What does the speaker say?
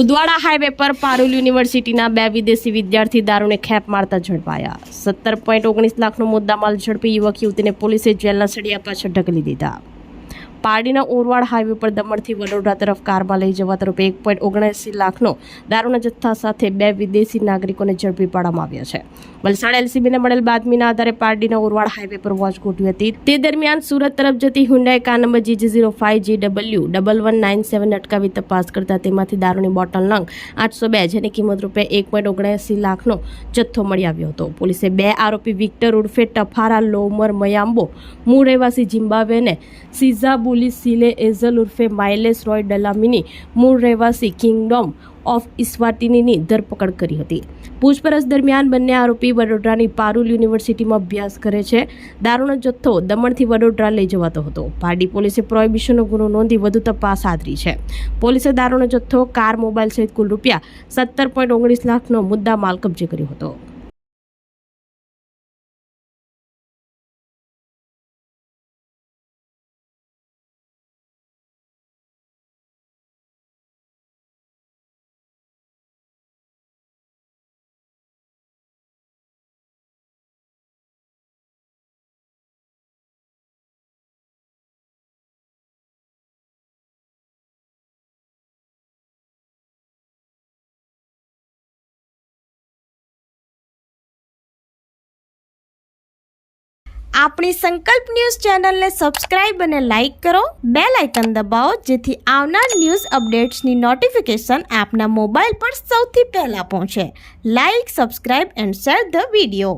Udvada highway પર પારુલ યુનિવર્સિટીના 2 વિદેશી વિદ્યાર્થી દારૂને ખેપ મારતા ઝડપાયા। 17.19 લાખનો મુદ્દામાલ ઝડપી યુવક યુવતીને પોલીસે જેલના સળિયા પાછળ ઢકલી દીધા। પારડીના ઓરવાડ હાઈવે પર દમણથી વડોદરા તરફ કારમાં લઈ જવાતા રૂપિયા 1.79 લાખનો દારૂના જથ્થા સાથે 2 વિદેશી નાગરિકોને ઝડપી પાડવામાં આવ્યા છે। વલસાડ એલસીબીને મળેલ બાતમીના આધારે પારડીના ઓરવાડ હાઈવે પર વોચ ગોઠવી હતી। તે દરમિયાન સુરત તરફ જતી હુન્ડાઈ કાર નંબર GG05GW1197 અટકાવી તપાસ કરતા તેમાંથી દારૂની બોટલ નંગ 802 જેની કિંમત રૂપિયા 1.79 લાખનો જથ્થો મળી આવ્યો હતો। પોલીસે 2 આરોપી વિક્ટર ઉર્ફે ટફારા લોમર મયામ્બો મૂળ રહેવાસી ઝિમ્બાબ્વેને સીઝા સિલે એઝલ ઉર્ફે માઇલેસ રોય ડલામીની મૂળ રહેવાસી કિંગડમ ઓફ ઇસ્વાટીનીની ધરપકડ કરી હતી। પૂછપરછ દરમિયાન બંને આરોપી વડોદરાની પારુલ યુનિવર્સિટીમાં અભ્યાસ કરે છે। દારૂનો જથ્થો દમણથી વડોદરા લઈ જવાતો હતો। પારડી પોલીસે પ્રોહિબિશનનો ગુનો નોંધી વધુ તપાસ હાથ ધરી છે। પોલીસે દારૂનો જથ્થો, કાર, મોબાઈલ સહિત કુલ રૂપિયા 17.19 લાખનો મુદ્દા માલ કબજે કર્યો હતો। આપણી સંકલ્પ ન્યૂઝ ચેનલને સબસ્ક્રાઇબ અને લાઇક કરો, બેલ આઇકન દબાવો જેથી આવનાર ન્યૂઝ અપડેટ્સની નોટિફિકેશન આપના મોબાઈલ પર સૌથી પહેલા પહોંચે। Like, subscribe and share the video.